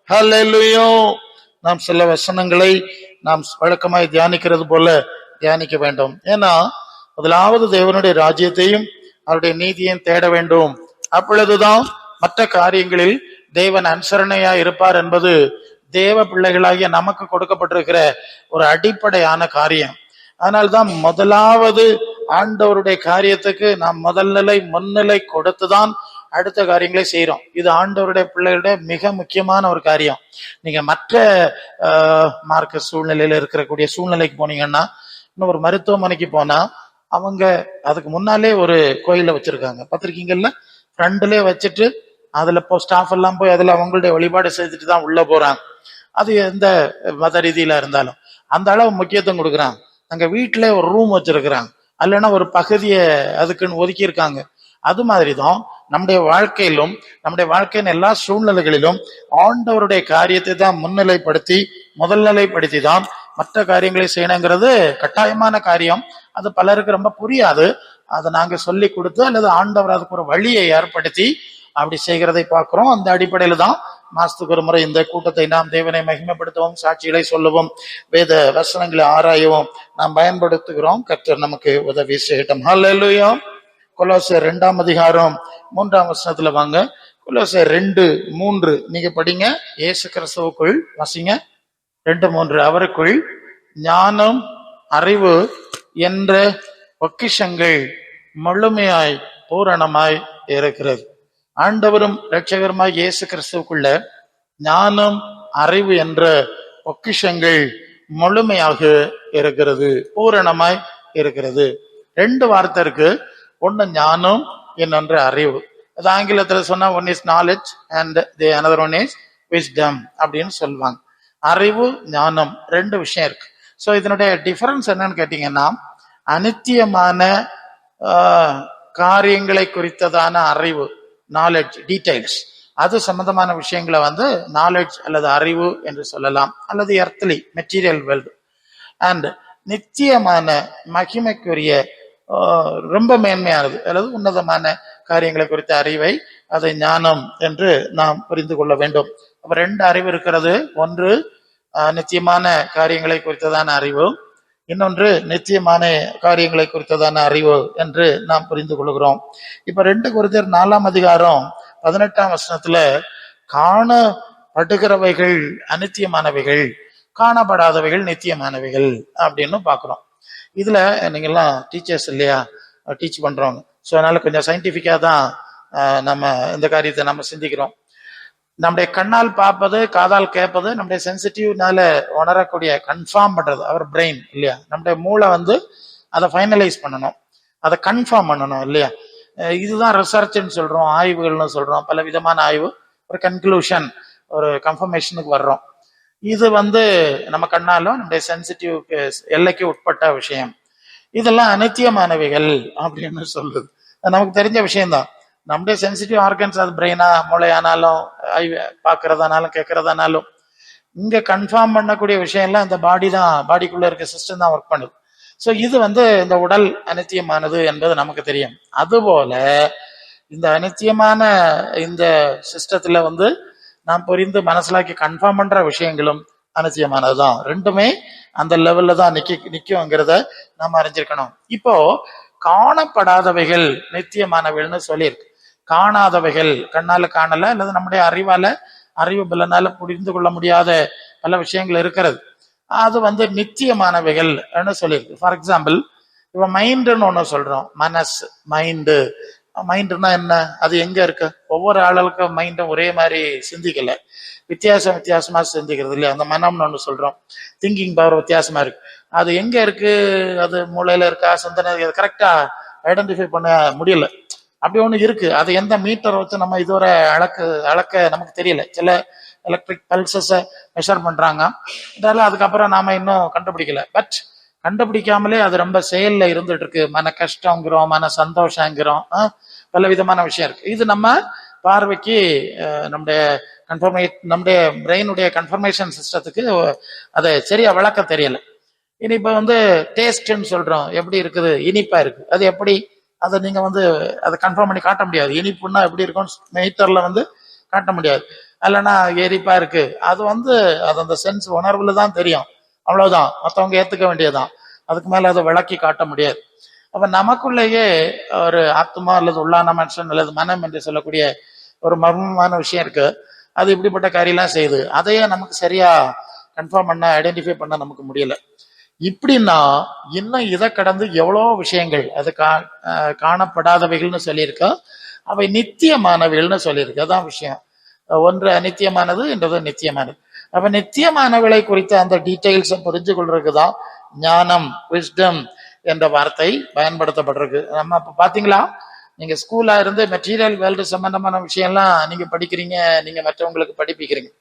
ஹல்லேலூயா. நாம் சில வசனங்களை நாம் வழக்கமாய் தியானிக்கிறது போல தியானிக்க வேண்டும். ஏன்னா முதலாவது தேவனுடைய ராஜ்யத்தையும் அவருடைய நீதியையும் தேட வேண்டும். அப்பொழுதுதான் மற்ற காரியங்களில் தேவன் அனுசரணையா இருப்பார் என்பது தேவ பிள்ளைகளாகிய நமக்கு கொடுக்கப்பட்டிருக்கிற ஒரு அடிப்படையான காரியம். அதனால்தான் முதலாவது ஆண்டவருடைய காரியத்துக்கு நாம் முதல் நிலை முன்னிலை கொடுத்துதான் அடுத்த காரியங்களை செய்யறோம். இது ஆண்டவருடைய பிள்ளைகளுடைய மிக முக்கியமான ஒரு காரியம். நீங்க மற்ற மார்க்க சூழ்நிலையில இருக்கக்கூடிய சூழ்நிலைக்கு போனீங்கன்னா, இன்னும் ஒரு மருத்துவமனைக்கு போனா அவங்க அதுக்கு முன்னாலே ஒரு கோயில வச்சிருக்காங்க, பார்த்திருக்கீங்கல்ல? ஃப்ரண்ட்லயே வச்சுட்டு அதுல ஸ்டாஃப் எல்லாம் போய் அதுல அவங்களுடைய வழிபாடு செய்துட்டு தான் உள்ள போறாங்க. அது எந்த மத ரீதியில இருந்தாலும் அந்த அளவு முக்கியத்துவம் கொடுக்குறாங்க. அங்க வீட்டுல ஒரு ரூம் வச்சிருக்கிறாங்க, அல்லனா ஒரு பகுதியை அதுக்குன்னு ஒதுக்கி இருக்காங்க. அது மாதிரிதான் நம்முடைய வாழ்க்கையிலும் நம்முடைய வாழ்க்கையின் எல்லா சூழ்நிலைகளிலும் ஆண்டவருடைய காரியத்தை தான் முன்னிலைப்படுத்தி முதல் நிலைப்படுத்தி தான் மற்ற காரியங்களை செய்யணுங்கிறது கட்டாயமான காரியம். அது பலருக்கு ரொம்ப புரியாது. அதை நாங்க சொல்லி கொடுத்து அல்லது ஆண்டவர் அதுக்கு ஒரு வழியை ஏற்படுத்தி அப்படி செய்கிறதை பார்க்கிறோம். அந்த அடிப்படையில தான் மாசத்துக்கு ஒரு முறை இந்த கூட்டத்தை நாம் தேவனை மகிமைப்படுத்தவும், சாட்சிகளை சொல்லவும், வேத வசனங்களை ஆராயவும் நாம் பயன்படுத்துகிறோம். கர்த்தர் நமக்கு உதவி செய்யட்டும். ஹல்லேலூயா. கொலோசியர் 2ஆம் அதிகாரம் 3ஆம் வசனத்துல வாங்க. கொலோசியர் 2:3 நீங்க படிங்க. இயேசு கிறிஸ்துவுக்குள் வாசிங்க. 2:3 அவருக்குள் ஞானம் அறிவு என்ற பொக்கிஷங்கள் முழுமையாய் பூரணமாய் இருக்கிறது. ஆண்டவரும் இரட்சகருமாய் இயேசு கிறிஸ்துவுக்குள்ள ஞானம் அறிவு என்ற பொக்கிஷங்கள் முழுமையாக இருக்கிறது, பூரணமாய் இருக்கிறது. 2 வார்த்தை இருக்கு. ஒன்னு ஞானம், இன்னொன்று அறிவு. அது ஆங்கிலத்துல சொன்னா one is knowledge and the another one is wisdom அப்படின்னு சொல்லுவாங்க. அறிவு ஞானம் 2 விஷயம் இருக்கு. ஸோ இதனுடைய டிஃபரன்ஸ் என்னன்னு கேட்டீங்கன்னா, அனித்தியமான காரியங்களை குறித்ததான அறிவு, நாலேஜ், டீடைல்ஸ், அது சம்பந்தமான விஷயங்களை நாலேஜ் அல்லது அறிவு என்று சொல்லலாம், அல்லது எர்த்லி மெட்டீரியல் வேர்ல்டு. அண்ட் நித்தியமான மகிமைக்குரிய ரொம்ப மேன்மையானது அல்லது உன்னதமான காரியங்களை குறித்த அறிவை, அதை ஞானம் என்று நாம் புரிந்து கொள்ள வேண்டும். அப்ப 2 அறிவு இருக்கிறது. ஒன்று நித்தியமான காரியங்களை குறித்ததான அறிவு, இன்னொன்று நிச்சயமான காரியங்களை குறித்ததான அறிவு என்று நாம் புரிந்து கொள்கிறோம். இப்ப 2 கொரிந்தியர் 4ஆம் அதிகாரம் 18ஆம் வசனத்துல காணப்படுகிறவைகள் அநித்தியமானவைகள், காணப்படாதவைகள் நித்தியமானவைகள் அப்படின்னு பாக்குறோம். இதுல நீங்க எல்லாம் டீச்சர்ஸ் இல்லையா, டீச் பண்றோங்க. ஸோ அதனால கொஞ்சம் சயின்டிபிக்கா தான் நம்ம இந்த காரியத்தை நம்ம சிந்திக்கிறோம். நம்முடைய கண்ணால் பார்ப்பது, காதால் கேட்பது, நம்முடைய சென்சிட்டிவ்னால உணரக்கூடிய கன்ஃபார்ம் பண்றது அவர் பிரெயின் இல்லையா. நம்முடைய மூளை அதை ஃபைனலைஸ் பண்ணணும், அதை கன்ஃபார்ம் பண்ணணும் இல்லையா. இதுதான் ரிசர்ச்ன்னு சொல்றோம், ஆய்வுகள்னு சொல்றோம். பல விதமான ஆய்வு, ஒரு கன்க்ளூஷன், ஒரு கன்ஃபர்மேஷனுக்கு வர்றோம். இது நம்ம கண்ணாலும் நம்முடைய சென்சிட்டிவ் எல்லைக்கு உட்பட்ட விஷயம். இதெல்லாம் அநித்தியமானவைகள் அப்படின்னு சொல்லுது. நமக்கு தெரிஞ்ச விஷயம்தான். நம்முடைய சென்சிட்டிவ் ஆர்கன்ஸ், அது பிரெயினா மூளையானாலும் பார்க்கறதானாலும் கேட்கறதானாலும், இங்க கன்ஃபார்ம் பண்ணக்கூடிய விஷயம் எல்லாம் இந்த பாடி தான், பாடிக்குள்ள இருக்க சிஸ்டம் தான் ஒர்க் பண்ணுது. ஸோ இது இந்த உடல் அநித்தியமானது என்பது நமக்கு தெரியும். அதுபோல இந்த அநித்தியமான இந்த சிஸ்டத்துல நாம் புரிந்து மனசிலாக்கி கன்ஃபார்ம் பண்ற விஷயங்களும் அநிச்சயமானதுதான். 2மே அந்த லெவல்ல தான் நிக்கும்ங்கிறத நாம் அறிஞ்சிருக்கணும். இப்போ காணப்படாதவைகள் நித்தியமானவைகள்னு சொல்லியிருக்கு. காணாதவைகள், கண்ணால காணல அல்லது நம்முடைய அறிவு பலனால புரிந்து கொள்ள முடியாத பல விஷயங்கள் இருக்கிறது, அது நித்தியமானவைகள் சொல்லியிருக்கு. ஃபார் எக்ஸாம்பிள், இப்ப மைண்டுன்னு ஒண்ணு சொல்றோம், மனசு, மைண்டு. மைண்டுனா என்ன, அது எங்க இருக்கு? ஒவ்வொரு ஆளுக்கும் மைண்டும் ஒரே மாதிரி சிந்திக்கல, வித்தியாசமா சிந்திக்கிறது இல்லையா. அந்த மனம்னு ஒண்ணு சொல்றோம், திங்கிங் பவர் வித்தியாசமா இருக்கு. அது எங்க இருக்கு? அது மூளையில இருக்கா, சிந்தனை? கரெக்டா ஐடென்டிஃபை பண்ண முடியல. அப்படி ஒண்ணு இருக்கு. அது எந்த மீட்டர் வச்சு நம்ம இதுவரை அளக்க நமக்கு தெரியல. சில எலக்ட்ரிக் பல்சஸை மெஷர் பண்றாங்க, அதுக்கப்புறம் நாம இன்னும் கண்டுபிடிக்கல. பட் கண்டுபிடிக்காமலே அது ரொம்ப செயல்ல இருந்துட்டு இருக்கு. மன கஷ்டங்கிறோம், மன சந்தோஷங்கிறோம், பல விதமான விஷயம் இருக்கு. இது நம்ம பார்வைக்கு நம்முடைய பிரெயினுடைய கன்ஃபர்மேஷன் சிஸ்டத்துக்கு அதை சரியா விளக்க தெரியல. இனி இப்ப டேஸ்ட்ன்னு சொல்றோம், எப்படி இருக்குது? இனிப்பா இருக்கு. அது எப்படி? அதை நீங்க அதை கன்ஃபார்ம் பண்ணி காட்ட முடியாது. இனிப்புன்னா எப்படி இருக்கும் மீட்டர்ல காட்ட முடியாது. இல்லைன்னா எரிப்பா இருக்கு, அது அது அந்த சென்ஸ் உணர்வுல தான் தெரியும். அவ்வளவுதான், மற்றவங்க ஏத்துக்க வேண்டியதுதான். அதுக்கு மேல அதை விளக்கி காட்ட முடியாது. அப்ப நமக்குள்ளேயே ஒரு ஆத்மா அல்லது உள்ளான மனுஷன் அல்லது மனம் என்று சொல்லக்கூடிய ஒரு மர்மமான விஷயம் இருக்கு. அது இப்படிப்பட்ட காரியெல்லாம் செய்யுது. அதையே நமக்கு சரியா கன்ஃபார்ம் பண்ண, ஐடென்டிஃபை பண்ண நமக்கு முடியல. இப்படின்னா இன்னும் இதை கடந்து எவ்வளோ விஷயங்கள் அது காணப்படாதவைகள்னு சொல்லியிருக்கா, அவை நித்தியமானவைகள்னு சொல்லியிருக்கு. அதான் விஷயம். ஒன்று அநித்தியமானது, என்றது நித்தியமானது. அப்ப நித்தியமானவளை குறித்த அந்த டீட்டெயில்ஸை புரிஞ்சு கொள்றதுக்கு தான் ஞானம், விஸ்டம் என்ற வார்த்தை பயன்படுத்தப்பட்டிருக்கு. நம்ம அப்ப பாத்தீங்களா, நீங்க ஸ்கூலா இருந்து மெட்டீரியல் வேர்ல்டு சம்பந்தமான விஷயம்லாம் நீங்க படிக்கிறீங்க, நீங்க மற்றவங்களுக்கு படிப்பிக்கிறீங்க.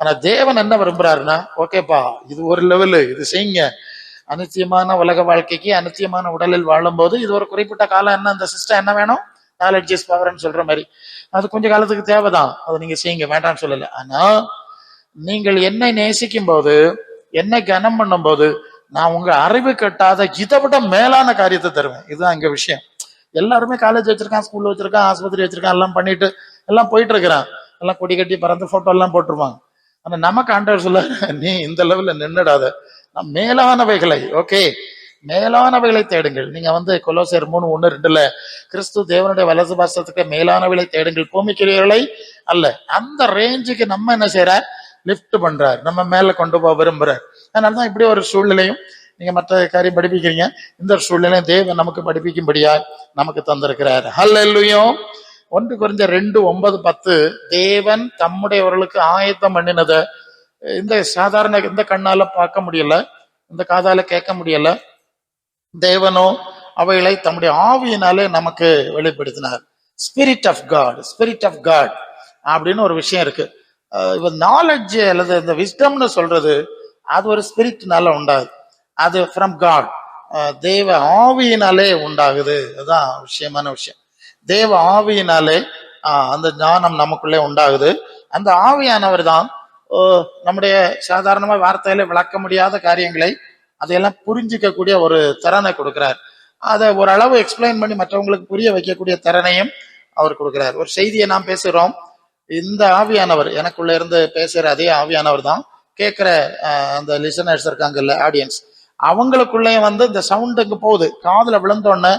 ஆனா தேவன் என்ன விரும்புறாருன்னா, ஓகேப்பா இது ஒரு லெவலு, இது செய்யுங்க. அனித்தியமான உலக வாழ்க்கைக்கு அனித்தியமான உடலில் வாழும் போது இது ஒரு குறிப்பிட்ட காலம் என்ன, அந்த சிஸ்டம் என்ன வேணும், நாலெட்ஜ் இஸ் பவர்ன்னு சொல்ற மாதிரி அது கொஞ்ச காலத்துக்கு தேவைதான், அதை நீங்க செய்யுங்க, வேண்டாம்னு சொல்லல. ஆனா நீங்கள் என்னை நேசிக்கும் போது, என்னை கனம் பண்ணும் போது, நான் உங்க அறிவு கட்டாத இதை விட மேலான காரியத்தை தருவேன். இதுதான் இங்க விஷயம். எல்லாருமே காலேஜ் வச்சிருக்கான், ஸ்கூல் வச்சிருக்கான், ஆஸ்பத்திரி வச்சிருக்கான், எல்லாம் பண்ணிட்டு எல்லாம் போயிட்டு இருக்கிறான், எல்லாம் கொடி கட்டி பறந்து போட்டோ எல்லாம் போட்டுருவாங்க. ஆனா நமக்கு ஆண்டவர் சொல்ல, நீ இந்த லெவல்ல நின்னுடாத, மேலானவைகளை, ஓகே, மேலானவைகளை தேடுங்கள். நீங்க கொலோசியர் 3:1-2 கிறிஸ்து தேவனுடைய வலது பாசத்துக்கு மேலானவைகளை தேடுங்கள், பூமிக்கிறீர்களை அல்ல. அந்த ரேஞ்சுக்கு நம்ம என்ன செய்யறார், லிப்ட் பண்றார், நம்ம மேல கொண்டு போக விரும்புறார். அதனாலதான் இப்படி ஒரு சூழ்நிலையும் நீங்க மற்ற காரியம் படிப்பிக்கிறீங்க, இந்த சூழ்நிலையும் தேவன் நமக்கு படிப்பிக்கும்படியா நமக்கு தந்திருக்கிறார். ஹல்லேலூயா. 1 கொரிந்தியர் 2:9-10 தேவன் தம்முடையவர்களுக்கு ஆயத்தம் பண்ணினத இந்த சாதாரண இந்த கண்ணால பார்க்க முடியல, இந்த காதால கேட்க முடியல, தேவனோ அவைகளை தம்முடைய ஆவியினாலே நமக்கு வெளிப்படுத்தினார். Spirit of God, spirit of God அப்படின்னு ஒரு விஷயம் இருக்கு. நாலேஜ் அல்லது இந்த விஸ்டம்னு சொல்றது அது ஒரு ஸ்பிரிட்னால உண்டாகுது, அது ஃப்ரம் காட், தேவ ஆவியினாலே உண்டாகுது. அதுதான் விஷயமான விஷயம். தேவ ஆவியினாலே அந்த ஞானம் நமக்குள்ளே உண்டாகுது. அந்த ஆவியானவர் தான் நம்முடைய சாதாரணமா வார்த்தையில விளக்க முடியாத காரியங்களை அதையெல்லாம் புரிஞ்சிக்கக்கூடிய ஒரு திறனை கொடுக்கிறார். அதை ஓரளவு எக்ஸ்பிளைன் பண்ணி மற்றவங்களுக்கு புரிய வைக்கக்கூடிய திறனையும் அவர் கொடுக்கிறார். ஒரு செய்தியை நாம் பேசுகிறோம், இந்த ஆவியானவர் எனக்குள்ள இருந்து பேசுற அதே ஆவியானவர் தான் கேட்கிற அந்த லிசனர்ஸ் இருக்காங்கல்ல, ஆடியன்ஸ், அவங்களுக்குள்ளேயும் இந்த சவுண்டுக்கு போகுது, காதுல விழுந்தோடனே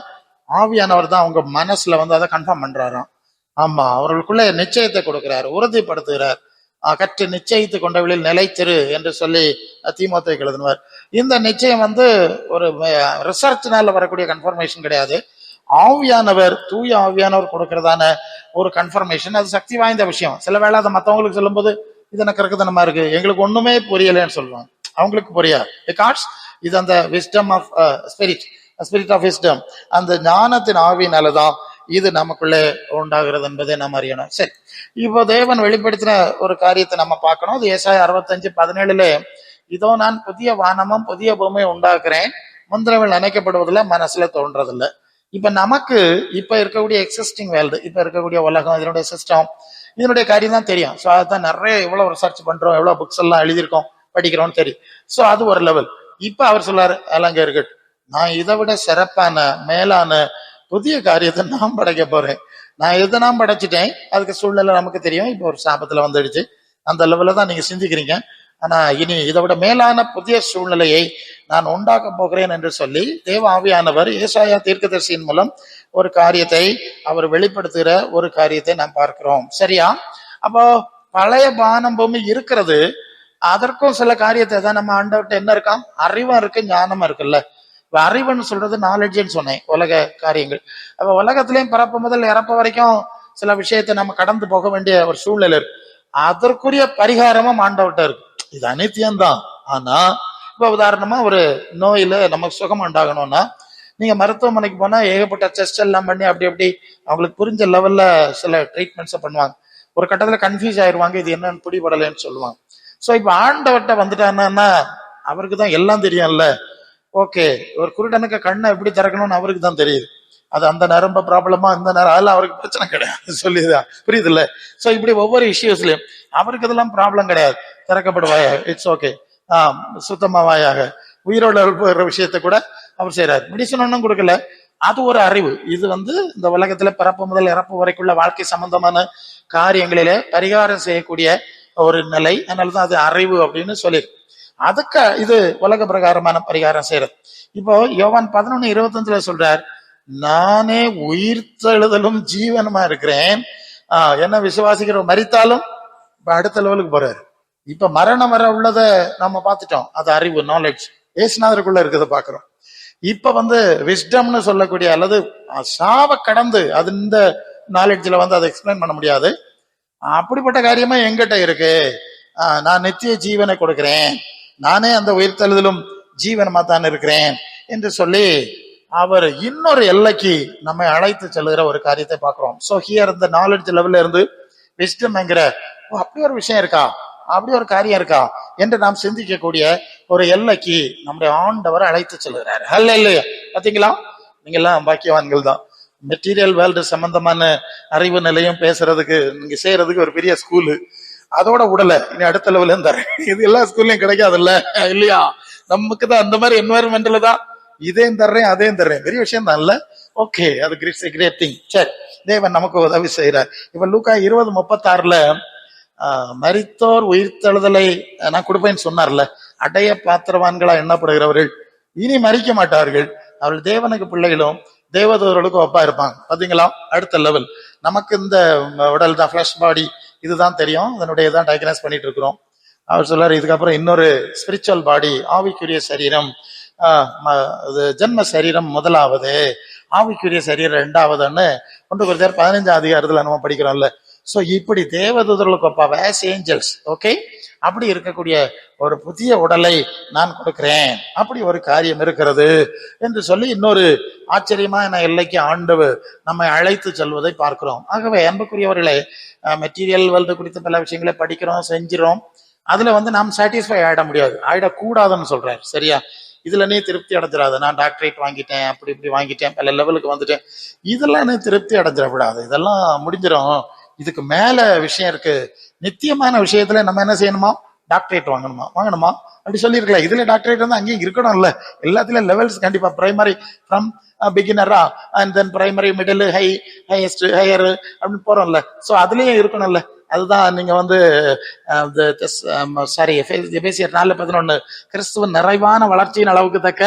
ஆவியானவர் தான் அவங்க மனசுல அதை கன்ஃபார்ம் பண்றாராம். ஆமா, அவர்களுக்குள்ள நிச்சயத்தை கொடுக்கிறார், உறுதிப்படுத்துகிறார். கற்று நிச்சயித்து கொண்டவளில் நிலைத்திரு என்று சொல்லி தீமோத்தேயுக்கு எழுதினார். இந்த நிச்சயம் ஒரு ரிசர்ச்னால வரக்கூடிய கன்ஃபர்மேஷன் கிடையாது, ஆவியானவர், தூய ஆவியானவர் கொடுக்கறதான ஒரு கன்ஃபர்மேஷன். அது சக்தி வாய்ந்த விஷயம். சில வேளை அதை மற்றவங்களுக்கு சொல்லும் போது இது எனக்கு இருக்குதனமா இருக்கு, எங்களுக்கு ஒண்ணுமே புரியலன்னு சொல்லுவாங்க, அவங்களுக்கு புரியாது. பிகாஸ் இது அந்த wisdom of spirit, spirit of wisdom, அந்த ஞானத்தின் ஆவியினாலதான் இது நமக்குள்ளே உண்டாகிறது என்பதை நாம் அறியணும். சரி, இப்போ தேவன் வெளிப்படுத்தின ஒரு காரியத்தை நம்ம பார்க்கணும். அது ஏசாயா 65:17 இதோ நான் புதிய வானமும் புதிய பூமியை உண்டாக்குறேன், முந்திரவில் நினைக்கப்படுவதில்லை, மனசுல தோன்றதில்லை. இப்ப நமக்கு இப்ப இருக்கக்கூடிய எக்ஸிஸ்டிங் வேர்ல்டு, இப்ப இருக்கக்கூடிய உலகம், இதனுடைய சிஸ்டம், இதனுடைய காரியம் தான் தெரியும். ஸோ அதுதான் நிறைய எவ்வளவு ரிசர்ச் பண்றோம், எவ்வளவு புக்ஸ் எல்லாம் எழுதியிருக்கோம், படிக்கிறோம்னு தெரியும். ஸோ அது ஒரு லெவல். இப்ப அவர் சொல்லாரு, அலங்க இருக்கட்டும், நான் இதை விட சிறப்பான மேலான புதிய காரியத்தை நான் படைக்க போறேன். நான் எதை நான் படைச்சிட்டேன், அதுக்கு சூழ்நிலை நமக்கு தெரியும். இப்போ ஒரு சாபத்துல வந்துடுச்சு, அந்த லெவல்ல தான் நீங்க சிந்திக்கிறீங்க. ஆனா இனி இதை விட மேலான புதிய சூழ்நிலையை நான் உண்டாக்க போகிறேன் என்று சொல்லி தேவ ஆவியானவர் ஏசாயா தீர்க்கதரிசியின் மூலம் ஒரு காரியத்தை அவர் வெளிப்படுத்துகிற ஒரு காரியத்தை நாம் பார்க்கிறோம். சரியா? அப்போ பழைய பானம் பூமி இருக்கிறது, அதற்கும் சில காரியத்தை தான் நம்ம ஆண்டவர்கிட்ட என்ன இருக்கான், அறிவும் இருக்கு, ஞானமும் இருக்குல்ல. அறிவுன்னு சொல்றது நாலேஜ்ன்னு சொன்னேன், உலக காரியங்கள். அப்ப உலகத்திலையும் பிறப்பு முதல் இறப்பு வரைக்கும் சில விஷயத்தை நம்ம கடந்து போக வேண்டிய ஒரு சூழ்நிலை இருக்கு. அதற்குரிய பரிகாரமும் ஆண்டவர்கிட்ட இருக்கு. இது அனித்தியம்தான். ஆனா இப்ப உதாரணமா ஒரு நோயில நமக்கு சுகம் உண்டாகணும்னா நீங்க மருத்துவமனைக்கு போனா ஏகப்பட்ட டெஸ்ட் எல்லாம் பண்ணி அப்படி அப்படி அவங்களுக்கு புரிஞ்ச லெவல்ல சில ட்ரீட்மெண்ட்ஸை பண்ணுவாங்க. ஒரு கட்டத்துல கன்ஃபியூஸ் ஆயிடுவாங்க, இது என்னன்னு பிடிபடலைன்னு சொல்லுவாங்க. ஸோ இப்ப ஆண்டவர்கிட்ட வந்துட்டாங்கன்னா அவருக்கு தான் எல்லாம் தெரியும்ல. ஓகே, ஒரு குருடனுக்கு கண்ணை எப்படி திறக்கணும்னு அவருக்கு தான் தெரியுது. அது அந்த நரம்ப ப்ராப்ளமா, இந்த நேரம் அதெல்லாம் அவருக்கு பிரச்சனை கிடையாது, சொல்லிதான் புரியுது இல்ல. ஸோ இப்படி ஒவ்வொரு இஷ்யூஸ்லயும் அவருக்கு இதெல்லாம் ப்ராப்ளம் கிடையாது. திறக்கப்படுவாயாக, இட்ஸ் ஓகே, சுத்தமாவாயாக, உயிரோட எழுப்புற விஷயத்த கூட அவர் செய்யறாரு. மெடிசன் ஒன்றும் கொடுக்கல, அது ஒரு அறிவு. இது இந்த உலகத்துல பிறப்பு முதல் இறப்பு வரைக்குள்ள வாழ்க்கை சம்பந்தமான காரியங்களிலே பரிகாரம் செய்யக்கூடிய ஒரு நிலை. அதனாலதான் அது அறிவு அப்படின்னு சொல்லியிருக்கு. அதுக்கு இது உலக பிரகாரமான பரிகாரம் செய்யறது. இப்போ யோவான் 11:25 சொல்றார், நானே உயிர்த்தெழுதலும் ஜீவனுமா இருக்கிறேன். என்ன விசுவாசிக்கிற மரித்தாலும் அடுத்த லெவலுக்கு போறாரு. இப்ப மரணம் வர உள்ளத நம்ம பார்த்துட்டோம், அது அறிவு, நாலேஜ் ஏசுநாதருக்குள்ள இருக்கிறத பாக்குறோம். இப்ப விஸ்டம்னு சொல்லக்கூடிய அல்லது சாவ கடந்து அது இந்த நாலேஜ்ல அதை எக்ஸ்பிளைன் பண்ண முடியாது. அப்படிப்பட்ட காரியமா எங்கிட்ட இருக்கு. நான் நித்திய ஜீவனை கொடுக்கிறேன், நானே அந்த உயிர்த்தெழுதலும் ஜீவனமா தான் இருக்கிறேன் என்று சொல்லி அவர் இன்னொரு எல்லைக்கு நம்மை அழைத்து செல்லுகிற ஒரு காரியத்தை பார்க்கிறோம். சோ ஹியர் இந்த நாலேஜ் லெவல்ல இருந்து விஸ்டம் என்கிற அப்படி ஒரு விஷயம் இருக்கா, அப்படி ஒரு காரியம் இருக்கா என்று நாம் சிந்திக்கக்கூடிய ஒரு எல்லைக்கு நம்முடைய ஆண்டவர் அழைத்து செல்கிறார். ஹல்லேலூயா. பாத்தீங்களா, நீங்க எல்லாம் பாக்கியவான்கள் தான். மெட்டீரியல் வேர்ல்டு சம்பந்தமான அறிவு நிலையம் பேசுறதுக்கு நீங்க செய்யறதுக்கு ஒரு பெரிய ஸ்கூலு, அதோட உடலை இனி அடுத்த லெவல்ல தரேன். இது எல்லா ஸ்கூல்லையும் கிடைக்காதுல்ல, இல்லையா? நமக்கு தான் அந்த மாதிரி என்வாயர்மெண்ட்ல தான் இதையும் தர்றேன் அதையும் தர்றேன், பெரிய விஷயம் தான் இல்ல. ஓகே, அது கிரேட் திங். சரி, தேவன் நமக்கு உதவி செய்யறார். இப்ப லூக்கா 20:36 மரித்தோர் உயிர்த்தெழுதலை நான் கொடுப்பேன்னு சொன்னார்ல, அடைய பாத்திரவான்களா எண்ணப்படுகிறவர்கள் இனி மறிக்க மாட்டார்கள், அவர்கள் தேவனுக்கு பிள்ளைகளும் தேவதூதர்களுக்கும் ஒப்பா இருப்பாங்க. பாத்தீங்களா, அடுத்த லெவல். நமக்கு இந்த உடல் தான், ஃபிளஷ் பாடி, இதுதான் தெரியும், அதனுடைய தான் டயக்னைஸ் பண்ணிட்டு இருக்கிறோம். அவர் சொல்றாரு, இதுக்கப்புறம் இன்னொரு ஸ்பிரிச்சுவல் பாடி, ஆவிக்குரிய சரீரம், ஜென்ம சரீரம் முதலாவது, ஆவிக்குரிய சரீரம் இரண்டாவதுன்னு 1 Corinthians 15 நம்ம படிக்கிறோம்ல. சோ இப்படி தேவதூதர்களுக்கு ஒப்பாக as angels, ஓகே, அப்படி இருக்கக்கூடிய ஒரு புதிய உடலை நான் கொடுக்கிறேன், அப்படி ஒரு காரியம் இருக்கிறது என்று சொல்லி இன்னொரு ஆச்சரியமான எல்லைக்கு ஆண்டவர் நம்மை அழைத்து செல்வதை பார்க்கிறோம். ஆகவே அன்புக்குரியவர்களே, மெட்டீரியல் வேர்ல்டு குறித்த பல விஷயங்களை படிக்கிறோம், செஞ்சிரோம். அதுல நாம் சாட்டிஸ்ஃபை ஆயிட முடியாது, ஆயிடக்கூடாதுன்னு சொல்றாரு. சரியா? இதுல நீ திருப்தி அடைஞ்சிடாது, நான் டாக்டரேட் வாங்கிட்டேன், அப்படி இப்படி வாங்கிட்டேன், பல லெவலுக்கு வந்துட்டேன், இதெல்லாம் நீ திருப்தி அடைஞ்சிடக்கூடாது. இதெல்லாம் முடிஞ்சிடும், இதுக்கு மேல விஷயம் இருக்கு. நித்தியமான விஷயத்துல நம்ம என்ன செய்யணுமா? டாக்டரேட் வாங்கணுமா அப்படி சொல்லியிருக்கலாம். இதுல டாக்டரேட் அங்கேயும் இருக்கணும்ல, எல்லாத்துலயும் லெவல்ஸ் கண்டிப்பா, பிரைமரி ஃப்ரம் பிகினரா and then primary, middle, highest, higher அப்படின்னு போறோம்ல. சோ அதுலயும் இருக்கணும்ல. அதுதான் நீங்க எபேசியர் 4:11 கிறிஸ்துவ நிறைவான வளர்ச்சியின் அளவுக்கு தக்க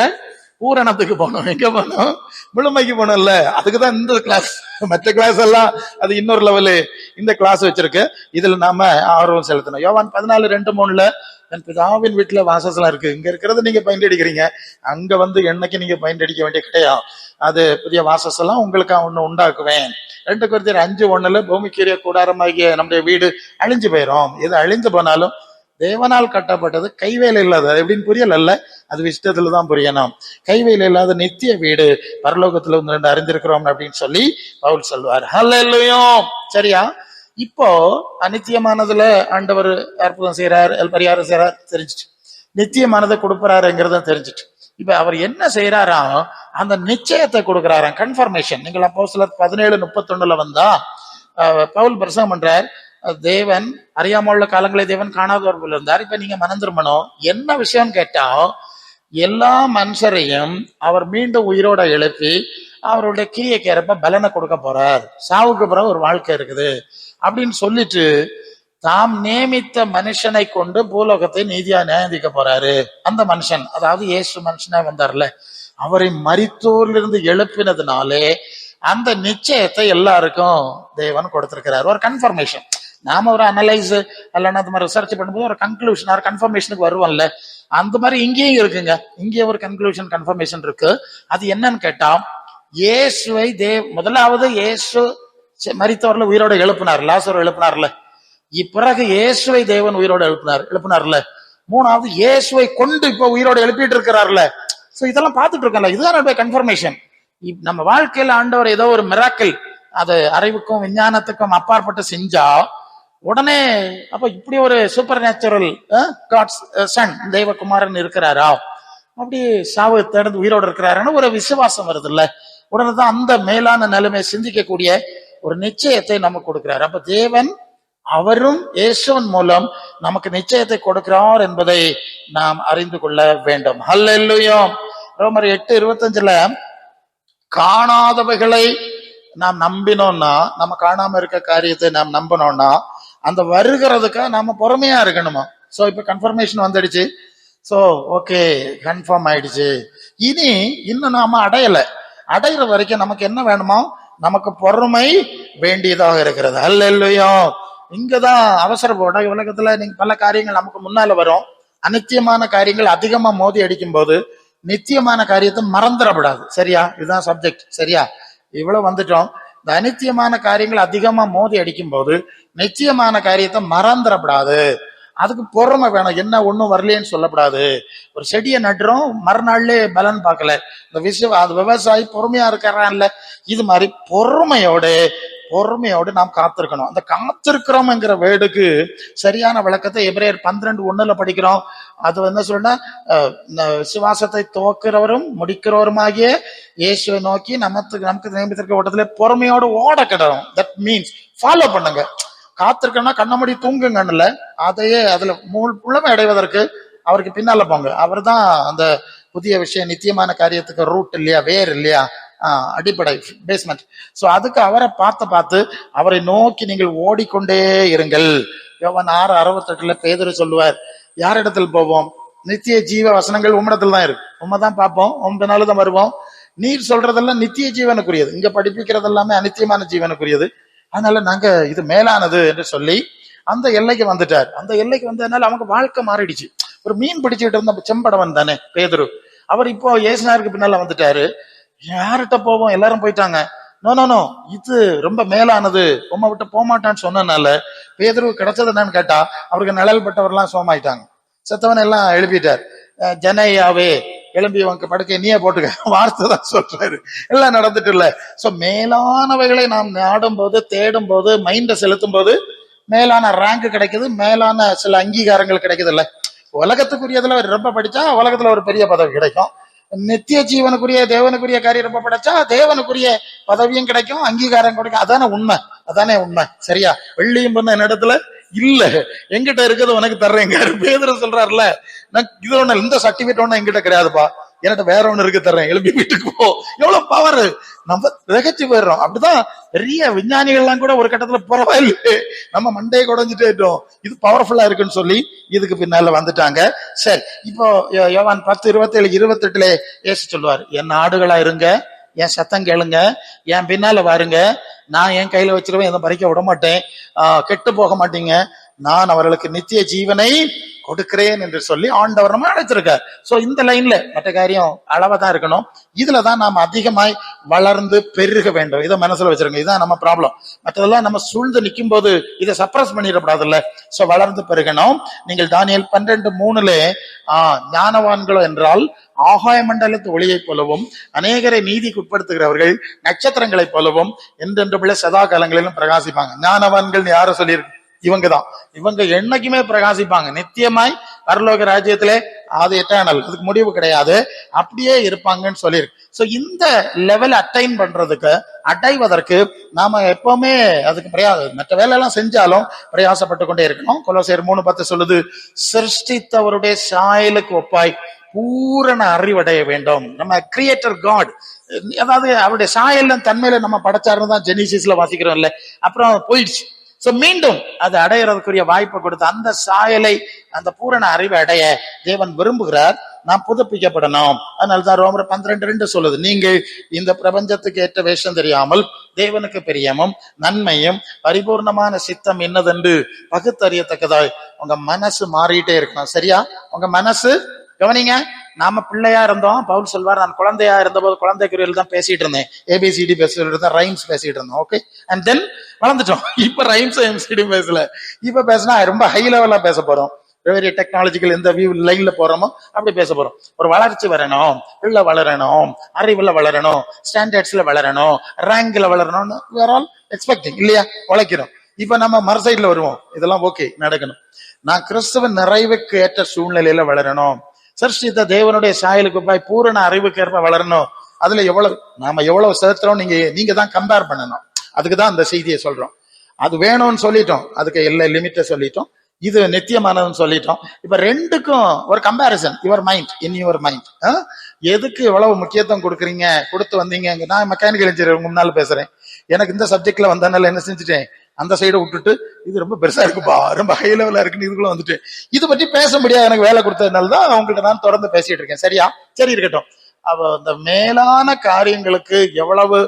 பூரணத்துக்கு போகணும். எங்க போகணும்? முழுமைக்கு போகணும்ல. அதுக்குதான் இந்த கிளாஸ். மற்ற கிளாஸ் எல்லாம் அது இன்னொரு லெவலு, இந்த கிளாஸ் வச்சிருக்கு. இதுல நாம ஆர்வம் செலுத்தணும். யோவான் 14:2-3 என் பிதாவின் வீட்டுல வாசஸ்லாம் இருக்கு, இங்க இருக்கிறது நீங்க பெயிண்ட் அடிக்கிறீங்க, அங்க என்னைக்கு நீங்க பெயிண்ட் அடிக்க வேண்டிய கிடையாது. அது புதிய வாசஸ் எல்லாம் உங்களுக்கு ஒண்ணு உண்டாக்குவேன். 2 Corinthians 5:1 பூமிக்குரிய கூடாரமாகிய நம்முடைய வீடு அழிஞ்சு போயிடும். எது அழிஞ்சு போனாலும் தேவனால் கட்டப்பட்டது, கைவேலை இல்லாத, எப்படின்னு புரியல, அது இஷ்டத்துலதான் புரியணும். கைவேலை இல்லாத நித்திய வீடு பரலோகத்துல 2 அறிந்திருக்கிறோம் அப்படின்னு சொல்லி பவுல் சொல்வார். ஹல்லேலூயா. சரியா? இப்போ அநித்தியமானதுல ஆண்டவர் அற்புதம் செய்யறார், பரிகாரம் செய்யறார், தெரிஞ்சிட்டு நித்தியமானதை கொடுப்பறாருங்கிறத தெரிஞ்சிட்டு இப்ப அவர் என்ன செய்யறாரா, அந்த நிச்சயத்தை கொடுக்கிறாராம், கன்ஃபர்மேஷன். நீங்கள் அப்போஸ்தலர் 17:31 வந்தா பவுல் பிரசங்கம் பண்றார், தேவன் அறியாமல் உள்ள காலங்களை தேவன் காணாதவர் போல இருந்தார், இப்ப நீங்க மனம் திரும்பணும். என்ன விஷயம் கேட்டா, எல்லா மனுஷரையும் அவர் மீண்டும் உயிரோட எழுப்பி அவருடைய கிரியைக்கு ஏற்ப பலனை கொடுக்க போறார், சாவுக்கு பிறகு ஒரு வாழ்க்கை இருக்குது அப்படின்னு சொல்லிட்டு தாம் நியமித்த மனுஷனை கொண்டு பூலோகத்தை நீதியா நியாயந்திக்க போறாரு. அந்த மனுஷன், அதாவது இயேசு மனுஷனா வந்தார்ல, அவரை மரித்தோரிலிருந்து எழுப்பினதுனாலே அந்த நிச்சயத்தை எல்லாருக்கும் தேவன் கொடுத்திருக்கிறார். ஒரு கன்ஃபர்மேஷன். நாம ஒரு அனலைஸ் இல்லைன்னா அது மாதிரி ரிசர்ச் பண்ணும்போது ஒரு கன்க்ளூஷன், ஒரு கன்ஃபர்மேஷனுக்கு வருவோம்ல, அந்த மாதிரி இங்கேயும் இருக்குங்க. இங்கே ஒரு கன்க்ளூஷன், கன்ஃபர்மேஷன் இருக்கு. அது என்னன்னு கேட்டா, இயேசுவை முதலாவது இயேசு மரித்தவர்ல உயிரோட எழுப்பினார், லாசர் எழுப்பினார்ல. இப்பிறகு இயேசுவை தேவன் உயிரோட எழுப்பினார்ல. மூணாவது இயேசுவை கொண்டு இப்ப உயிரோட எழுப்பிட்டு இருக்கிறார்ல. சோ இதெல்லாம் பார்த்துட்டு இருக்கல, இதுதான் கன்ஃபர்மேஷன். நம்ம வாழ்க்கையில ஆண்டவர் ஏதோ ஒரு மிராக்கிள், அது அறிவுக்கும் விஞ்ஞானத்துக்கும் அப்பாற்பட்டு செஞ்சா உடனே அப்ப இப்படி ஒரு சூப்பர் நேச்சுரல் காட்ஸ் சன் தேவகுமாரன் இருக்கிறாரா, அப்படி சாவு தேர்ந்து உயிரோடு இருக்கிறாருன்னு ஒரு விசுவாசம் வருது இல்ல. உடனே தான் அந்த மேலான நிலைமை சிந்திக்கக்கூடிய ஒரு நிச்சயத்தை நமக்கு கொடுக்கிறார். அப்ப தேவன் அவரும் இயேசுவின் மூலம் நமக்கு நிச்சயத்தை கொடுக்கிறார் என்பதை நாம் அறிந்து கொள்ள வேண்டும். ஹல்லேலூயா. ரோமர் 8:25 காணாதவைகளை நாம் நம்பினோம்னா, நம்ம காணாம இருக்க காரியத்தை நாம் நம்பினோம்னா, அந்த வருகிறதுக்கு நாம பொறுமையா இருக்கணுமா. சோ இப்ப கன்ஃபர்மேஷன் வந்துடுச்சு. சோ ஓகே, கன்ஃபார்ம் ஆயிடுச்சு. இனி இன்னும் நாம அடையிற வரைக்கும் நமக்கு என்ன வேணுமோ, நமக்கு பொறுமை வேண்டியதாக இருக்கிறது. அல்லேலூயா. இங்கதான் அவசரப்பட உலகத்துல நீங்க பல காரியங்கள் நமக்கு முன்னால வரும். அநித்தியமான காரியங்கள் அதிகமா மோதி அடிக்கும் போது நித்தியமான காரியத்தை மறந்துடக்கூடாது. சரியா? இதுதான் சப்ஜெக்ட். சரியா? இவ்வளவு வந்துட்டோம். இந்த அநித்தியமான காரியங்கள் அதிகமா மோதி அடிக்கும் போது நிச்சயமான காரியத்தை மறந்துடக்கூடாது. அதுக்கு பொறுமை வேணும். என்ன ஒண்ணும் வரலன்னு சொல்லக்கூடாது. ஒரு செடியை நடுறோம், மறுநாள்லயே பலன் பார்க்கல. இந்த அது விவசாயி பொறுமையா இருக்கிறான்ல, இது மாதிரி பொறுமையோடு நாம் காத்திருக்கணும். அந்த காத்திருக்கிறோம்ங்கிற வேர்டுக்கு சரியான விளக்கத்தை எபிரேயர் 12:1 படிக்கிறோம். அது என்ன சொல்றா, விசுவாசத்தை துவக்கிறவரும் முடிக்கிறவருமாகிய இயேசுவை நோக்கி நமக்கு நியமித்திருக்க ஓட்டத்திலே பொறுமையோடு ஓட கிடணும். தட் மீன்ஸ் ஃபாலோ பண்ணுங்க. காத்திருக்கணும்னா கண்ணமடி தூங்குங்கன்னு, அதையே அதுல முழுமை அடைவதற்கு அவருக்கு பின்னால போங்க. அவர் தான் அந்த புதிய விஷயம், நித்தியமான காரியத்துக்கு ரூட் இல்லையா, வேர் இல்லையா, அடிப்படை, பேஸ்மெண்ட். சோ அதுக்கு அவரை பார்த்து அவரை நோக்கி நீங்கள் ஓடிக்கொண்டே இருங்கள். யோவான் 6:68 பேதுரு சொல்லுவார், யாரிடத்தில் போவோம்? நித்திய ஜீவ வசனங்கள் உம்மிடத்தில் தான் இருக்கு. உண்மைதான் பார்ப்போம், உம்பினால்தான் வருவோம். நீர் சொல்றதெல்லாம் நித்திய ஜீவனுக்குரியது, இங்க படிப்பிக்கிறது எல்லாமே அநித்தியமான ஜீவனுக்குரியது. அதனால நாங்க இது மேலானது என்று சொல்லி அந்த எல்லைக்கு வந்துட்டார். அந்த எல்லைக்கு வந்ததுனால அவங்க வாழ்க்கை மாறிடுச்சு. ஒரு மீன் பிடிச்சிட்டு இருந்த செம்படவன் தானே பேதுரு, அவர் இப்போ இயேசுநாதருக்கு பின்னால வந்துட்டாரு. யார்கிட்ட போவோம்? எல்லாரும் போயிட்டாங்க. நோ, இது ரொம்ப மேலானது, உம்மை விட்டு போமாட்டான்னு சொன்னனால பேதுரு கிடைச்சது என்னன்னு கேட்டா, அவருக்கு நிழல் பட்டவர்லாம் சோமாயிட்டாங்க. செத்தவன் எல்லாம் எழுப்பிட்டார். ஜனையாவே எழும்பி உனக்கு படுக்கை நீயே போட்டுக்க, வார்த்தை தான் சொல்றாரு. எல்லாம் நடந்துட்டு இல்ல. சோ மேலானவைகளை நாம் நாடும் போது, தேடும் போது, மைண்ட செலுத்தும் போது மேலான ரேங்க் கிடைக்குது, மேலான சில அங்கீகாரங்கள் கிடைக்குது. இல்ல, உலகத்துக்குரியதுல ரொம்ப படிச்சா உலகத்துல ஒரு பெரிய பதவி கிடைக்கும். நித்திய ஜீவனுக்குரிய தேவனுக்குரிய காரியம் ரொம்ப படிச்சா தேவனுக்குரிய பதவியும் கிடைக்கும், அங்கீகாரம் கிடைக்கும். அதானே உண்மை. சரியா? வெள்ளியும் பொண்ணு என்னிடத்துல இல்ல, எங்கிட்ட இருக்கிறது உனக்கு தர்றேங்க. பேதுரு சொல்றாருல, நான் இது ஒண்ணு, இந்த சர்டிபிகேட் ஒண்ணு எங்கிட்ட கிடையாதுப்பா, என்கிட்ட வேற ஒண்ணு இருக்கு, தர்றேன், எழுப்பி வீட்டுக்கு போ. எவ்வளவு பவர்! நம்ம திகச்சு போயிடுறோம். அப்படிதான் பெரிய விஞ்ஞானிகள் எல்லாம் கூட ஒரு கட்டத்துல பரவாயில்ல, நம்ம மண்டையை குடைஞ்சிட்டோம், இது பவர்ஃபுல்லா இருக்குன்னு சொல்லி இதுக்கு பின்னால வந்துட்டாங்க. சரி, இப்போ யோவான் 10:27-28 இயேசு சொல்லுவார், என் ஆடுகளா இருங்க, என் சத்தம் கேளுங்க, என் பின்னால வாருங்க, நான் என் கையில வச்சிருவேன், எதை பறிக்க விட மாட்டேன், கெட்டு போக மாட்டீங்க, நான் அவர்களுக்கு நித்திய ஜீவனை கொடுக்கிறேன் என்று சொல்லி ஆண்டவர் நம்ம அழைச்சிருக்கார். சோ இந்த லைன்ல மற்ற காரியம் அளவாதான் இருக்கணும். இதுலதான் நாம் அதிகமாய் வளர்ந்து பெருக வேண்டும். இதை மனசுல வச்சிருங்க. இதுதான் நம்ம ப்ராப்ளம். மற்றதெல்லாம் நம்ம சூழ்ந்து நிற்கும் போது இதை சப்ரஸ் பண்ணிடக்கூடாதுல்ல. சோ வளர்ந்து பெருகணும். நீங்கள் தானியேல் 12:3 ஞானவான்களோ என்றால் ஆகாய மண்டலத்து ஒளியை போலவும் அநேகரை நீதிக்கு உட்படுத்துகிறவர்கள் நட்சத்திரங்களை போலவும் என்றென்று சதா காலங்களிலும் பிரகாசிப்பாங்க. ஞானவான்கள் யார சொல்லியிருக்கு? இவங்கதான். இவங்க என்னைக்குமே பிரகாசிப்பாங்க, நித்தியமாய் பரலோக ராஜ்யத்திலே, அது எட்டர்னல், அதுக்கு முடிவு கிடையாது, அப்படியே இருப்பாங்கன்னு சொல்லியிருக்கு. சோ இந்த லெவல் அடைவதற்கு நாம எப்பவுமே அதுக்கு மற்ற வேலை எல்லாம் செஞ்சாலும் பிரயாசப்பட்டு கொண்டே இருக்கணும். கொலோசியர் 3:10 சொல்லுது, சிருஷ்டித்தவருடைய சாயலுக்கு ஒப்பாய் பூரண அறிவடைய வேண்டும். நம்ம கிரியேட்டர் காட், அதாவது அவருடைய சாயல் தன்மையில நம்ம படைச்சாருன்னு தான் ஜெனிசிஸ்ல வாசிக்கிறோம்ல. அப்புறம் போயிடுச்சு. சோ மீண்டும் அது அடையிறதுக்குரிய வாய்ப்பை கொடுத்து அந்த சாயலை, அந்த பூரண அறிவை அடைய தேவன் விரும்புகிறார். நாம் புதுப்பிக்கப்படணும். அதனால்தான் ரோமர் 12:2 சொல்லுது, நீங்கள் இந்த பிரபஞ்சத்துக்கு ஏற்ற வேஷம் தெரியாமல் தேவனுக்கு பிரியமும் நன்மையும் பரிபூர்ணமான சித்தம் என்னதென்று பகுத்தறியத்தக்கதாய் உங்க மனசு மாறிட்டே இருக்கணும். சரியா? உங்க மனசு, கவனிங்க, நாம பிள்ளையா இருந்தோம், பவுல் சொல்வார், நான் குழந்தையா இருந்த போது குழந்தைக்குரியல் தான் பேசிட்டு இருந்தேன், ஏபிசிடி பேசிட்டு இருந்தேன், ரைம்ஸ் பேசிட்டு இருந்தோம். ஓகே, அண்ட் தென் வளர்ந்துட்டோம். இப்ப ரைம்ஸ் எம்சிடி பேசல, இப்ப பேசினா ரொம்ப ஹை லெவலா பேச போறோம். வெவ்வேறு டெக்னாலஜிக்கல் எந்த லைன்ல போறோமோ அப்படி பேச போறோம். ஒரு வளர்ச்சி வரணும், உள்ள வளரணும், அறிவுல வளரணும், ஸ்டாண்டர்ட்ஸ்ல வளரணும், ரேங்க்ல வளரணும்னு வேற ஆல் எக்ஸ்பெக்டிங் இல்லையா, உழைக்கிறோம். இப்ப நம்ம மறுசைட்ல வருவோம், இதெல்லாம் ஓகே நடக்கணும். நான் கிறிஸ்துவ நிறைவுக்கு ஏற்ற சூழ்நிலையில வளரணும், சிருஷ்டித்த தேவனுடைய சாயலுக்கு போய் பூரண அறிவுக்கு ஏற்ப வளரணும். அதுல நாம எவ்வளவு சேர்த்துறோம் நீங்க தான் கம்பேர் பண்ணணும். அதுக்குதான் அந்த செய்தியை சொல்றோம். அது வேணும்னு சொல்லிட்டோம், அதுக்கு எல்லா லிமிட்ட சொல்லிட்டோம், இது நித்தியமானதுன்னு சொல்லிட்டோம். இப்ப ரெண்டுக்கும் ஒரு கம்பேரிசன், இன் யுவர் மைண்ட். எதுக்கு எவ்வளவு முக்கியத்துவம் கொடுக்குறீங்க, கொடுத்து வந்தீங்க. நான் மெக்கானிக்கல் இன்ஜினியர் முன்னால பேசுறேன். எனக்கு இந்த சப்ஜெக்ட்ல வந்தனால என்ன செஞ்சுட்டேன், அந்த சைடை விட்டுட்டு இது ரொம்ப பெருசா இருக்குப்பா, ரொம்ப ஹை லெவலா இருக்குன்னு இதுக்குள்ள வந்துட்டு இது பற்றி பேச முடியாது. எனக்கு வேலை கொடுத்ததுனால தான் அவங்கள்ட்ட நான் தொடர்ந்து பேசிட்டு இருக்கேன். சரியா? சரி, இருக்கட்டும். அவ அந்த மேலான காரியங்களுக்கு எவ்வளவு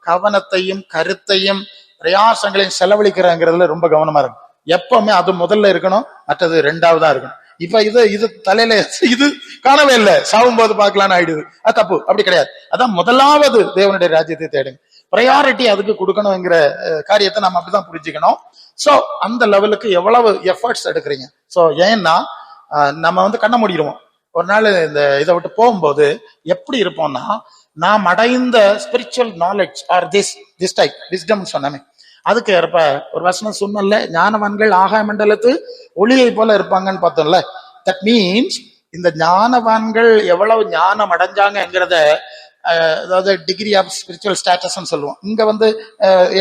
கவனத்தையும் கருத்தையும் பிரயாசங்களையும் செலவழிக்கிறாங்கிறதுல ரொம்ப கவனமா இருக்கும். எப்பவுமே அது முதல்ல இருக்கணும், மற்றது ரெண்டாவதா இருக்கணும். இப்ப இது தலையில இது காணவே இல்லை, சாவும் போது பார்க்கலான்னு ஆயிடுது. அது தப்பு, அப்படி கிடையாது. அதான் முதலாவது தேவனுடைய ராஜ்யத்தை தேடுங்க, ப்ரையாரிட்டி அதுக்கு கொடுக்கணுங்கிற காரியத்தை நம்ம அப்படிதான் புரிஞ்சுக்கணும். சோ அந்த லெவலுக்கு எவ்வளவு எஃபர்ட்ஸ் எடுக்கிறீங்க. சோ ஏன்னா நம்ம கண்ண மூடிடுவோம். ஒரு நாள் இந்த இதை விட்டு போகும்போது எப்படி இருப்போம்னா, நாம் அடைந்த spiritual knowledge or this type wisdom சொன்னமே, அதுக்கு ஏற்ப ஒரு வசனம் சொன்னல, ஞானவான்கள் ஆகாய மண்டலத்து ஒளியை போல இருப்பாங்கன்னு பார்த்தோம்ல. தட் மீன்ஸ் இந்த ஞானவான்கள் எவ்வளவு ஞானம் அடைஞ்சாங்கிறத, அதாவது டிகிரி ஆஃப் ஸ்பிரிச்சுவல் ஸ்டேட்டஸ் சொல்லுவோம். இங்க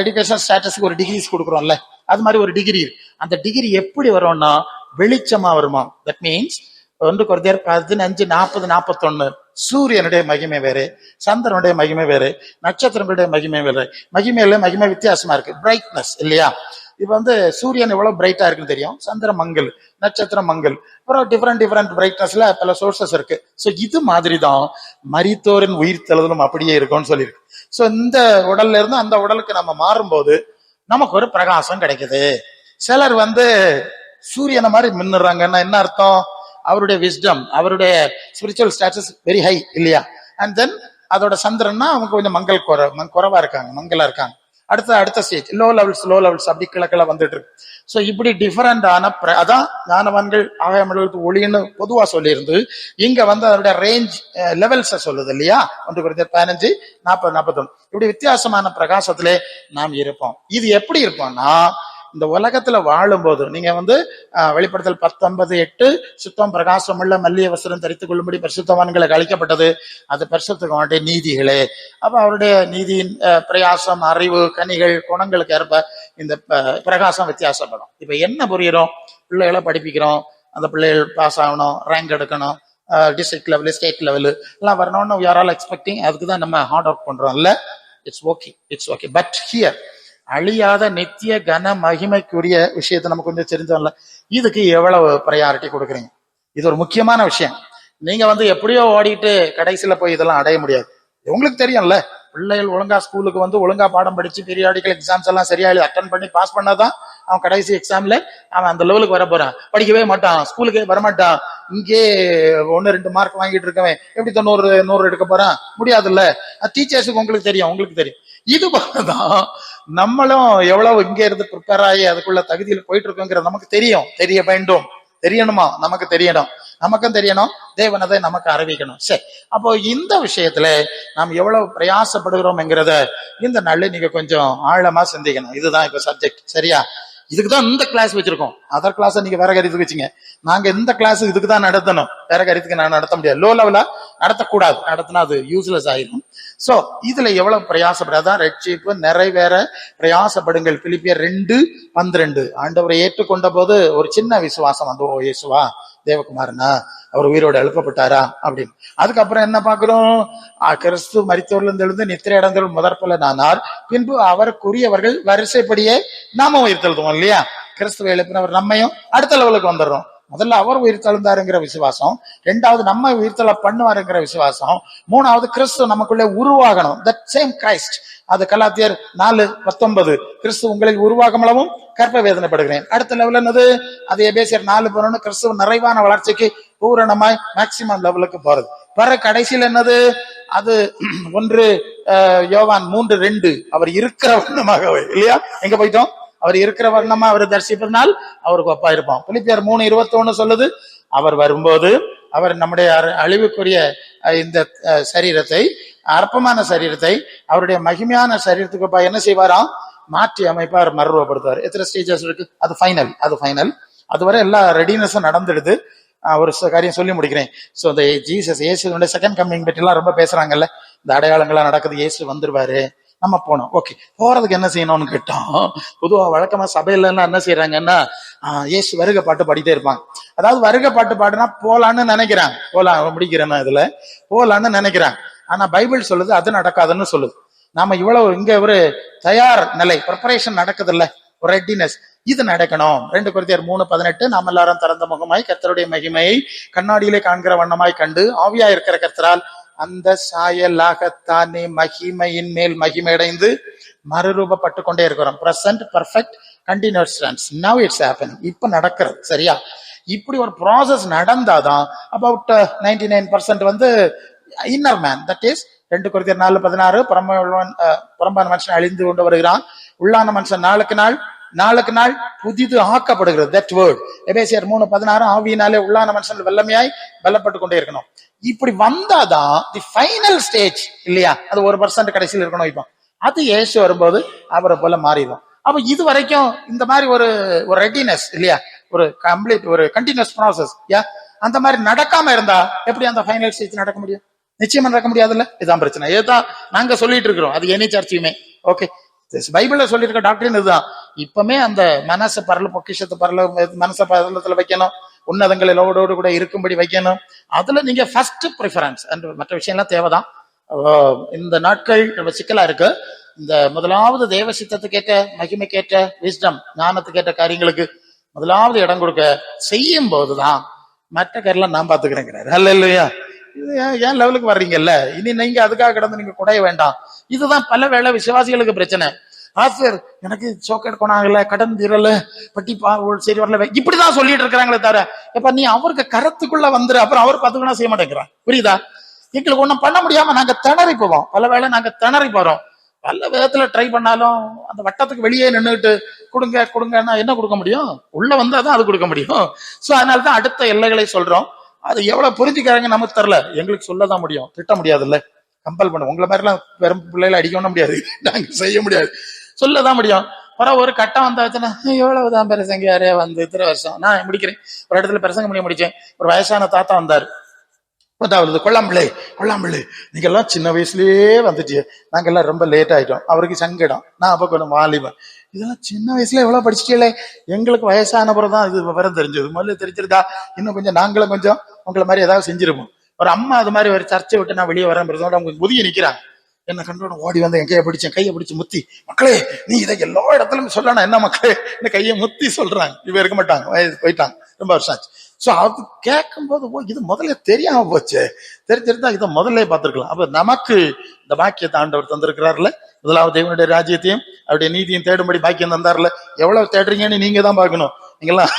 எஜுகேஷன் ஸ்டேட்டஸ்க்கு ஒரு டிகிரிஸ் கொடுக்குறோம்ல, அது மாதிரி ஒரு டிகிரி. அந்த டிகிரி எப்படி வரும்னா வெளிச்சமா வருமா. தட் மீன்ஸ் 1 Corinthians 15:40-41 சூரியனுடைய மகிமை வேறு, சந்திரனுடைய மகிமை வேறு, நட்சத்திரங்களுடைய மகிமை வேறு. மகிமை வித்தியாசமா இருக்கு, பிரைட்னஸ் இல்லையா? இப்ப சூரியன் எவ்வளவு பிரைட்டா இருக்குன்னு தெரியும், சந்திரன் மங்கல், நட்சத்திரம் மங்கல், அப்புறம் டிஃபரெண்ட் பிரைட்னஸ்ல பல சோர்சஸ் இருக்கு. ஸோ இது மாதிரிதான் மரித்தோரின் உயிர் தெழுதலும் அப்படியே இருக்கும்னு சொல்லியிருக்கு. ஸோ இந்த உடல்ல இருந்து அந்த உடலுக்கு நம்ம மாறும்போது நமக்கு ஒரு பிரகாசம் கிடைக்குது. சிலர் சூரியனை மாதிரி மின்னுறாங்கன்னா என்ன அர்த்தம்? அவருடைய விஸ்டம், அவருடைய ஸ்பிரிச்சுவல் ஸ்டேட்டஸ் வெரி ஹை இல்லையா? அண்ட் தென் அதோட சந்திரன்னா அவங்க கொஞ்சம் குறைவா இருக்காங்க, மங்கலா இருக்காங்க. அடுத்த ஸ்டேஜ் லோ லெவல்ஸ் அப்படி கிழக்கில வந்துட்டு இருக்கு. ஸோ இப்படி டிஃபரெண்ட் ஆன அதான் ஞானவான்கள் ஆகாய மண்டலத்து ஒளின்னு பொதுவா சொல்லியிருந்து இங்க அதனுடைய ரேஞ்ச் லெவல்ஸ சொல்லுது இல்லையா? 1 Corinthians 15:40-41 இப்படி வித்தியாசமான பிரகாசத்திலே நாம் இருப்போம். இது எப்படி இருப்போம்னா, இந்த உலகத்துல வாழும்போது நீங்க வெளிப்படுத்தல் 19:8 சுத்தம் பிரகாசம் உள்ள மல்லிய வஸ்திரம் தரித்துக் கொள்ளும்படி பரிசுத்தவான்களுக்கு அளிக்கப்பட்டது, அது பரிசுத்தவானுடைய நீதிகளே. அப்ப அவருடைய நீதியின் பிரயாசம், அறிவு, கனிகள், குணங்களுக்கு ஏற்ப இந்த பிரகாசம் வித்தியாசப்படும். இப்ப என்ன புரியுறோம்? பிள்ளைகளை படிப்பிக்கிறோம், அந்த பிள்ளைகள் பாஸ் ஆகணும், ரேங்க் எடுக்கணும், டிஸ்ட்ரிக்ட் லெவலு, ஸ்டேட் லெவலு எல்லாம் வரணும்னு we are all expecting. அதுக்குதான் நம்ம ஹார்ட் ஒர்க் பண்றோம்ல. It's okay. பட் ஹியர் அழியாத நித்திய கன மகிமைக்குரிய விஷயத்தை நம்ம கொஞ்சம் தெரிஞ்சோம்ல, இதுக்கு எவ்வளவு ப்ரையாரிட்டி கொடுக்குறீங்க? இது ஒரு முக்கியமான விஷயம். நீங்க எப்படியோ ஓடிட்டு கடைசியில போய் இதெல்லாம் அடைய முடியாது. உங்களுக்கு தெரியும்ல, பிள்ளைகள் ஒழுங்கா ஸ்கூலுக்கு ஒழுங்கா பாடம் படிச்சு பீரியாடிக்கல் எக்ஸாம்ஸ் எல்லாம் சரியா அட்டன் பண்ணி பாஸ் பண்ணாதான் அவன் கடைசி எக்ஸாம்ல அவன் அந்த லெவலுக்கு வர போறான். படிக்கவே மாட்டான், ஸ்கூலுக்கே வரமாட்டான், இங்கே 1-2 மார்க் வாங்கிட்டு இருக்கவன் எப்படி 90 எடுக்க போறான்? முடியாதுல்ல. டீச்சர்ஸுக்கு உங்களுக்கு தெரியும். இது போலதான் நம்மளும் எவ்வளவு இங்க இருந்து ப்ரிப்பேர் ஆகி அதுக்குள்ள தகுதியில போயிட்டு இருக்கோங்கிறது நமக்கு தெரிய வேண்டும். தெரியணுமா? நமக்கு தெரியணும், நமக்கும் தெரியணும், தேவன் அதை நமக்கு அறிவிக்கணும். சரி, அப்போ இந்த விஷயத்துல நாம் எவ்வளவு பிரயாசப்படுகிறோம் என்கிறத இந்த நாள்ல நீங்க கொஞ்சம் ஆழமா சிந்திக்கணும். இதுதான் இப்ப சப்ஜெக்ட். சரியா? இதுக்குதான் இந்த கிளாஸ் வச்சிருக்கோம். அதர் கிளாஸ் நீங்க வேற கருத்துக்கு வச்சுங்க. நாங்க இந்த கிளாஸ் இதுக்கு தான் நடத்தணும், வேற கருத்துக்கு நான் நடத்த முடியாது. லோ லெவலா நடத்தக்கூடாது, நடத்தினா அது யூஸ்லெஸ் ஆயிடும். சோ இதுல எவ்வளவு பிரயாசப்படாதான் ரட்சிப்பு நிறைவேற பிரயாசப்படுங்கள். பிலிப்பியர் 2:12 ஆண்டவரை ஏற்றுக்கொண்ட போது ஒரு சின்ன விசுவாசம் ஓ இயேசுவா தேவகுமாரனா, அவர் உயிரோடு எழுப்பப்பட்டாரா அப்படின்னு. அதுக்கப்புறம் என்ன பாக்குறோம்? கிறிஸ்து மரித்தோர்ல இருந்து எழுந்து நித்திரை அடைந்தவர்கள் முதற்பலன் ஆனார், பின்பு அவருக்குரியவர்கள் வரிசைப்படியே நாம உயிர் தெழுதுவோம் இல்லையா? கிறிஸ்துவை எழுப்பினவர் நம்மையும் அடுத்த லெவலுக்கு வந்துடுறோம். முதல்ல அவர் உயிர் தெழுந்தாருங்கிற விசுவாசம், 2வது நம்ம உயிர்த்தெழ பண்ணுவாருங்கிற விசுவாசம், 3வது கிறிஸ்து நமக்குள்ளே உருவாகணும். That same Christ. அது கலாத்தியர் 4:19 கிறிஸ்து உங்களில் உருவாகமளவும் கற்ப வேதனைப்படுகிறேன். அடுத்த லெவல் என்னது? அது எபேசியர் 4:11 கிறிஸ்துவ நிறைவான வளர்ச்சிக்கு பூரணமாய் மேக்சிமம் லெவலுக்கு போறது. வர கடைசியில் என்னது? அது 1 யோவான் 3:2 அவர் இருக்கிற வண்ணமாகவே இல்லையா? எங்க போயிட்டோம்? அவர் இருக்கிற வண்ணமா அவர் தரிசிப்பதனால் அவருக்கு அப்பா இருப்பான். பிலிப்பியர் 3:21 சொல்லுது, அவர் வரும்போது அவர் நம்முடைய அழிவுக்குரிய இந்த சரீரத்தை, அற்பமான சரீரத்தை அவருடைய மகிமையான சரீரத்துக்கு அப்பா என்ன செய்வாராம்? மாற்றி அமைப்பார், மறுரூபப்படுத்துவார். எத்தனை ஸ்டேஜஸ் இருக்கு? அது ஃபைனல். அதுவரை எல்லா ரெடினஸும் நடந்துடுது. ஒரு காரியம் சொல்லி முடிக்கிறேன். ஸோ இந்த இயேசுடைய செகண்ட் கம்மிங் பற்றி எல்லாம் ரொம்ப பேசுறாங்கல்ல. இந்த அடையாளங்கள்லாம் நடக்குது, இயேசு வந்துருவாரு, நம்ம போனோம். ஓகே, போறதுக்கு என்ன செய்யணும்னு கேட்டோம். பொதுவா வழக்கமா சபையில என்ன செய்யறாங்கன்னா, இயேசு வருகை பாட்டு பாடிட்டே இருப்பாங்க. அதாவது வருகை பாட்டு பாடுனா போலான்னு நினைக்கிறாங்க, முடிக்கிறேன்னா இதுல போலான்னு நினைக்கிறாங்க. ஆனா பைபிள் சொல்லுது அது நடக்காதுன்னு சொல்லுது. நாம இவ்வளவு இங்க ஒரு தயார் நிலை ப்ரிப்பரேஷன் நடக்குது இல்ல, ஒரு ரெட்டினஸ், இது நடக்கணும். 2 கொரிந்தியர் 3:18 நாம் எல்லாரும் திறந்த முகமாய் கர்த்தருடைய மகிமையை கண்ணாடியிலே காண்கிற வண்ணமாய் கண்டு ஆவியா இருக்கிற கர்த்தரால் அந்த சாயலாகத்தானே மகிமையின் மேல் மகிமையடைந்து மறுரூபப்பட்டு கொண்டே இருக்கிறோம். Present perfect continuous tense. Now it's happening. இப்ப நடக்கிறது. சரியா? இப்படி ஒரு ப்ராசஸ் நடந்தாதான் அபவுட் 99% வந்து இன்னர் மேன், தட் இஸ் 2 கொரிந்தியர் 4:16 புறம்பான மனுஷன் அழிந்து கொண்டு வருகிறான், உள்ளான மனுஷன் நாளுக்கு நாள் புதிது ஆக்கப்படுகிறது. தட் வேர்ட் எபேசியர் 3:16 ஆவியினாலே உள்ளான மனுஷன் வல்லமையாய் பலப்பட்டு கொண்டே இருக்கணும். இப்படி வந்தாதான் தி ஃபைனல் ஸ்டேஜ் இல்லையா? அது 1% கடைசியில் இருக்கணும். இப்போ அது இயேசு வரும்போது அவரை போல மாறிடும். அப்ப இது வரைக்கும் இந்த மாதிரி ஒரு ரெடினஸ் இல்லையா, ஒரு கம்ப்ளீட் ஒரு கண்டினியூஸ் ப்ராசஸ். அந்த மாதிரி நடக்காம இருந்தா எப்படி அந்த ஃபைனல் ஸ்டேஜ் நடக்க முடியும்? நிச்சயமா நடக்க முடியாதுல்ல. இதுதான் பிரச்சனை. இதுதான் நாங்க சொல்லிட்டு இருக்கிறோம். அது எனி சர்ச்சையுமே ஓகே, பைபிள்ல சொல்லியிருக்க டாக்டரின் இதுதான். இப்பமே அந்த மனச பரல பொக்கிஷத்தை மனச பரலத்துல வைக்கணும், உன்னதங்களோடு கூட இருக்கும்படி வைக்கணும். அதுல நீங்க ஃபர்ஸ்ட் ப்ரிஃபரன்ஸ். மற்ற விஷயம் எல்லாம் தேவைதான். இந்த நாட்கள் ரொம்ப சிக்கலா இருக்கு. இந்த முதலாவது தேவ சித்தத்துக்கேற்ற மகிமைக்கேற்ற விஸ்டம் ஞானத்துக்கேற்ற காரியங்களுக்கு முதலாவது இடம் கொடுக்க செய்யும் போதுதான் மற்ற காரியெல்லாம் நான் பாத்துக்கிறேங்கிறாரு. அல்லையா? ஏன் லெவலுக்கு வர்றீங்கல்ல, இனி நீங்க அதுக்காக கிடந்து நீங்க குடைய வேண்டாம். இதுதான் பல வேளை விசுவாசிகளுக்கு பிரச்சனை. ஆசிரியர் எனக்கு சோக்கெட் கொண்டாங்கல்ல, கடன் தீரல, பட்டி சரி வரல, இப்படிதான் சொல்லிட்டு இருக்கிறாங்களே தவிர எப்ப நீ அவருக்கு கருத்துக்குள்ள வந்துரு, அப்புறம் அவர் பத்துக்கணும் செய்ய மாட்டேங்கிறான். புரியுதா? எங்களுக்கு ஒண்ணும் பண்ண முடியாம நாங்க திணறி போவோம். பல வேளை நாங்க திணறி போறோம். பல விதத்துல ட்ரை பண்ணாலும் அந்த வட்டத்துக்கு வெளியே நின்றுட்டு கொடுங்கன்னா என்ன கொடுக்க முடியும்? உள்ள வந்தாதான் அது கொடுக்க முடியும். சோ அதனாலதான் அடுத்த எல்லைகளை சொல்றோம். அது எவ்வளவு புரிஞ்சுக்கிறாங்க நமக்கு தெரியல. எங்களுக்கு சொல்லதான் முடியும், திட்ட முடியாதுல்ல, கம்பல் பண்ண. உங்களை மாதிரி எல்லாம் பெரும் பிள்ளைகளை அடிக்க முடியாது, நாங்க செய்ய முடியாது, சொல்லதான் முடியும். அப்புறம் ஒரு கட்டம் வந்தாச்சுன்னா எவ்வளவுதான் பிரசங்க யாரே வந்து இத்தனை வருஷம் நான் முடிக்கிறேன். ஒரு இடத்துல பிரசங்க முடிச்சேன். ஒரு வயசான தாத்தா வந்தாரு. கொள்ளாம்பிள்ளை நீங்க எல்லாம் சின்ன வயசுலயே வந்துட்டு நாங்க எல்லாம் ரொம்ப லேட் ஆயிட்டோம். அவருக்கு சங்கடம். நான் அப்ப கொஞ்சம் வாலிபன். இதெல்லாம் சின்ன வயசுல எவ்வளவு படிச்சுட்டே, எங்களுக்கு வயசானப்புறம் தான் இது விவரம் தெரிஞ்சது. முதல்ல தெரிஞ்சிருந்தா இன்னும் கொஞ்சம் நாங்களும் கொஞ்சம் உங்களை மாதிரி ஏதாவது செஞ்சிருப்போம். ஒரு அம்மா அது மாதிரி ஒரு சர்ச்சை விட்டு நான் வெளியே வரேன், அவங்க முதிய நிக்கிறாங்க. என்ன கண்டோட ஓடி வந்து என் கையை பிடிச்சு முத்தி, மக்களே நீ இதை எல்லா இடத்துலயும் சொல்லணும், என்ன மக்களே இந்த கையை முத்தி சொல்றாங்க. இவ இருக்க மாட்டாங்க, வயசு போயிட்டாங்க, ரொம்ப வருஷம் ஆச்சு. சோ அது கேட்கும் போது இது முதல்ல தெரியாம போச்சு, தெரிஞ்சிருந்தா இதை முதல்ல பார்த்திருக்கலாம். அப்ப நமக்கு இந்த பாக்கியத்தை ஆண்டவர் தந்திருக்கிறாருல, முதலாவது தேவனுடைய ராஜ்யத்தையும் அவருடைய நீதியும் தேடும்படி பாக்கியம் தந்தாருல. எவ்வளவு தேடுறீங்கன்னு நீங்க தான் பார்க்கணும். நீங்கெல்லாம்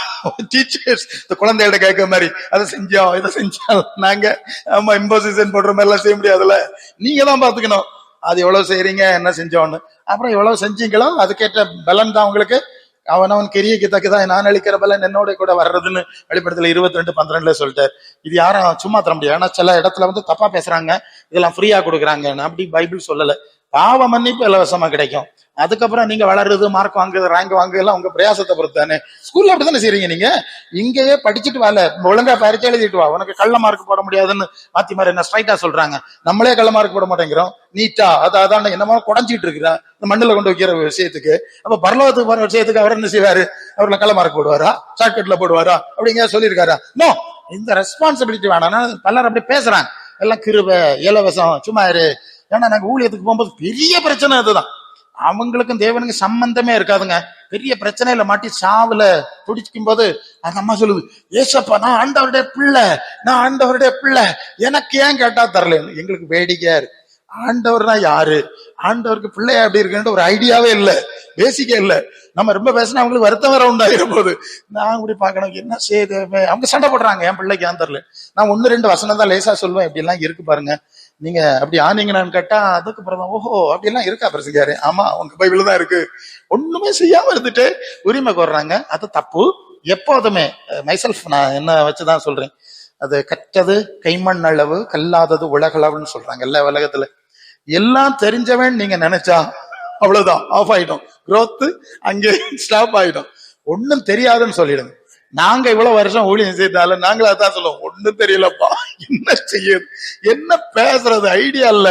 டீச்சர்ஸ் இந்த குழந்தைகிட்ட கேட்க மாதிரி அதை செஞ்சோம் இதை செஞ்சோம் நாங்க ஆமா இம்போசிஷன் போடுற மாதிரி எல்லாம் செய்ய முடியாதுல்ல. நீங்க தான் பாத்துக்கணும் அது எவ்வளவு செய்யறீங்க, என்ன செஞ்சோன்னு. அப்புறம் எவ்வளவு செஞ்சீங்களோ அதுக்கேற்ற பலன் தான் உங்களுக்கு. அவனவன் கிரியைக்கு தக்கதான் நான் அளிக்கிற பலன் என்னோட கூட வர்றதுன்னு வெளிப்படத்துல 22:12 சொல்லிட்டார். இது யாரும் சும்மா தர முடியாது. ஏன்னா சில இடத்துல வந்து தப்பா பேசுறாங்க, இதெல்லாம் ஃப்ரீயா கொடுக்குறாங்க. அப்படி பைபிள் சொல்லல. பாவ மன்னிப்பு இலவசமா கிடைக்கும். அதுக்கப்புறம் நீங்க வளருது, மார்க் வாங்குறது, ரேங்க் வாங்குறதுலாம் உங்க பிரயாசத்தை பொறுத்து தானே. ஸ்கூல்ல அப்படித்தானே செய்றீங்க. நீங்க இங்கேயே படிச்சுட்டு வாழ, ஒழுங்கா பரிச்சை எழுதிட்டு வா, உனக்கு கள்ள மார்க் போட முடியாதுன்னு மாத்தி மாதிரி என்ன ஸ்ட்ரைட்டா சொல்றாங்க. நம்மளே கள்ள மார்க் போட மாட்டேங்கிறோம். நீட்டா அதான் என்னமோ குடஞ்சிட்டு இருக்கிறேன் இந்த மண்ணில கொண்டு வைக்கிற விஷயத்துக்கு. அப்ப பரலோகத்துக்கு போற விஷயத்துக்கு அவர் என்ன செய்வாரு? அவர்ல கள்ள மார்க் போடுவாரா, ஷார்ட்கட்ல போடுவாரா அப்படிங்க சொல்லியிருக்காரா? நோ, இந்த ரெஸ்பான்சிபிலிட்டி வேணாம். பலர் அப்படி பேசுறாங்க, எல்லாம் கிருபை இலவசம் சும்மா இரு. ஏன்னா நாங்க ஊழியத்துக்கு போகும்போது பெரிய பிரச்சனை அதுதான். அவங்களுக்கும் தேவனுக்கு சம்பந்தமே இருக்காதுங்க. பெரிய பிரச்சனையில மாட்டி சாவுல துடிக்கும் போது அந்த அம்மா சொல்லுது, ஏசப்பா நான் ஆண்டவருடைய பிள்ளை எனக்கு ஏன் கேட்டா தரல. எங்களுக்கு வேடிக்கையா இருக்கு. ஆண்டவர்னா யாரு, ஆண்டவருக்கு பிள்ளையா எப்படி இருக்குன்னு ஒரு ஐடியாவே இல்ல, பேசிக்கே இல்ல. நம்ம ரொம்ப பேசினா அவங்களுக்கு வருத்தம் வேற உண்டாகிற போது நான் இப்படி பாக்கணும் என்ன செய்யுது. அவங்க சண்டை போடுறாங்க, என் பிள்ளைக்கு ஏன் தரல. நான் 1-2 வசனம் தான் லேசா சொல்லுவேன். இப்படி எல்லாம் இருக்கு பாருங்க, நீங்க அப்படி ஆனீங்கன்னு கேட்டா அதுக்கு அப்புறம் ஓஹோ அப்படி எல்லாம் இருக்கா பிரசங்காரு. ஆமா அவங்க பைபிள் தான் இருக்கு. ஒண்ணுமே செய்யாம இருந்துட்டு உரிமை கோர்றாங்க, அது தப்பு. எப்போதுமே மைசெல்ஃப் நான் என்ன வச்சுதான் சொல்றேன், அது கற்றது கைமண் அளவு கல்லாதது உலகளவுன்னு சொல்றாங்க. எல்லா உலகத்துல எல்லாம் தெரிஞ்சவன் நீங்க நினைச்சா அவ்வளவுதான், ஆஃப் ஆயிடும், growth அங்கே ஸ்டாப் ஆயிடும். ஒன்னும் தெரியாதுன்னு சொல்லிடுங்க. நாங்க இவ்வளவு வருஷம் ஊழியம் செய்தாலும் நாங்களும் அதான் சொல்லுவோம், ஒண்ணும் தெரியலப்பா, என்ன செய்யுது, என்ன பேசுறது, ஐடியா இல்ல.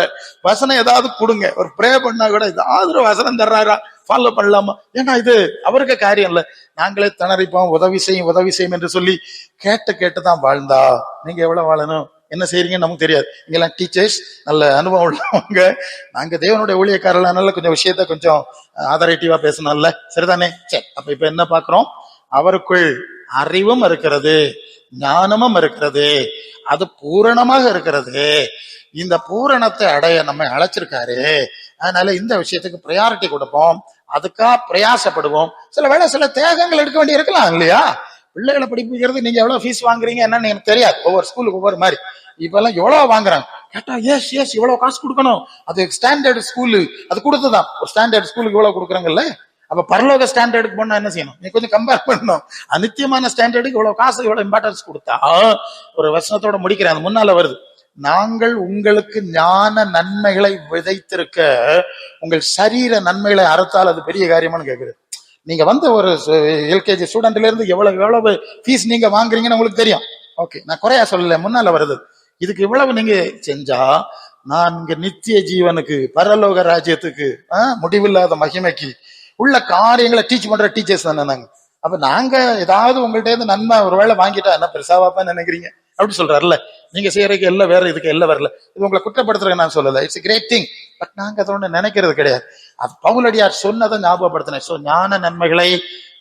வசனம் ஏதாவது கொடுங்க, ஒரு ப்ரே பண்ணா கூட ஏதாவது ஒரு வசனம் தர்றாரா, ஃபாலோ பண்ணலாமா? ஏன்னா இது அவருக்கு காரியம் இல்ல. நாங்களே திணறிப்போம், உதவி செய்யும் என்று சொல்லி கேட்டுதான் வாழ்ந்தா நீங்க எவ்வளவு வாழணும் என்ன செய்றீங்கன்னு நமக்கு தெரியாது. இங்கெல்லாம் டீச்சர்ஸ் நல்ல அனுபவம் உள்ளவங்க, நாங்க தேவனுடைய ஊழியக்காரர்களானால கொஞ்சம் விஷயத்த கொஞ்சம் ஆதரேட்டிவா பேசணும்ல, சரிதானே? சரி, அப்ப இப்ப என்ன பாக்குறோம்? அவருக்குள் அறிவும் இருக்கிறது, ஞானமும் இருக்கிறது, அது பூரணமாக இருக்கிறது. இந்த பூரணத்தை அடைய நம்ம அழைச்சிருக்காரு. அதனால இந்த விஷயத்துக்கு ப்ரையாரிட்டி கொடுப்போம், அதுக்கா பிரயாசப்படுவோம். சில வேளை சில தியாகங்கள் எடுக்க வேண்டி இருக்கலாம் இல்லையா? பிள்ளைகளை படிப்பிக்கிறது நீங்க எவ்வளவு ஃபீஸ் வாங்குறீங்க என்னன்னு எனக்கு தெரியாது, ஒவ்வொரு ஸ்கூலுக்கு ஒவ்வொரு மாதிரி. இப்ப எல்லாம் எவ்வளவு வாங்குறாங்க கேட்டா, எஸ் இவ்வளவு காசு கொடுக்கணும், அது ஸ்டாண்டர்ட் ஸ்கூலு, அது கொடுத்துதான் ஒரு ஸ்டாண்டர்ட் ஸ்கூலுக்கு இவ்வளவு கொடுக்குறாங்கல்ல. அப்ப பரலோக ஸ்டாண்டர்டுக்கு போனா என்ன செய்யணும்? நீ கொஞ்சம் கம்பேர் பண்ணணும். அநித்தியமான ஸ்டாண்டர்டுக்கு இவ்வளவு காசு, இவ்வளவு இம்பார்ட்டன்ஸ் கொடுத்தா, ஒரு வசனத்தோட முடிக்கிறேன், அது முன்னால வருது. நாங்கள் உங்களுக்கு ஞான நன்மைகளை விதைத்திருக்க உங்கள் சரீர நன்மைகளை அறுத்தால் அது பெரிய காரியமானு கேக்குது. நீங்க வந்து ஒரு எல்கேஜி ஸ்டூடெண்ட்ல இருந்து எவ்வளவு ஃபீஸ் நீங்க வாங்குறீங்கன்னு உங்களுக்கு தெரியும். ஓகே, நான் குறையா சொல்லல, முன்னால வருது. இதுக்கு இவ்வளவு நீங்க செஞ்சா நான் இங்க நித்திய ஜீவனுக்கு, பரலோக ராஜ்யத்துக்கு, முடிவில்லாத மகிமைக்கு உள்ள காரியங்களை டீச் பண்ற டீச்சர்ஸ் தானே நாங்க. அப்ப நாங்க ஏதாவது உங்கள்ட்ட இருந்து நன்மை ஒருவேளை வாங்கிட்டா என்ன பெருசாவாப்பா நினைக்கிறீங்க அப்படி சொல்றாருல்ல. நீங்க செய்யறதுக்கு எல்லாம் வேற, இதுக்கு எல்லாம் வரல. இது உங்களை குற்றப்படுத்துறேன் நான் சொல்லல, இட்ஸ் கிரேட் திங். பட் நாங்க அதோட நினைக்கிறது கிடையாது. அது பவுலடியார் சொன்னதை ஞாபகப்படுத்தினேன். சோ ஞான நன்மைகளை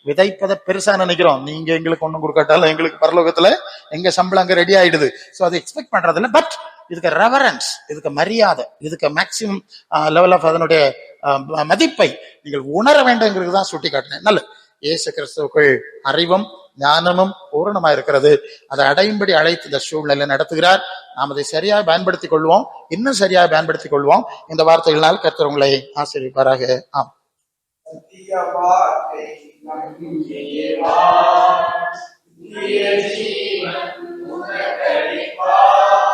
விதைப்பதை பெருசா நினைக்கிறோம். நீங்க எங்களுக்கு ஒண்ணும் கொடுக்காட்டாலும் எங்களுக்கு பரலோகத்துல எங்க சம்பளம் அங்க ரெடி ஆயிடுது. சோ அதை எக்ஸ்பெக்ட் பண்றது இல்லை. பட் இதுக்கு ரெவரன்ஸ், இதுக்கு மரியாதை, இதுக்கு மேக்சிமம் லெவல் ஆஃப் அதனுடைய மதிப்பை நீங்கள் உணர வேண்டும்ங்கிறது தான் சுட்டி காட்டினேன். நல்ல இயேசு கிறிஸ்துவுக்குள் அறிவும் ஞானமும் பூரணமா இருக்கிறது. அதை அடையும்படி அழைத்து இந்த சூழ்நிலை நடத்துகிறார். நாம் அதை சரியாக பயன்படுத்திக் கொள்வோம், இன்னும் சரியாக பயன்படுத்திக் கொள்வோம். இந்த வார்த்தைகளால் கர்த்தர் உங்களை ஆசீர்வதிப்பாராக. ஆம். நித்திய ஜீவன் உனக்களிப்பார்.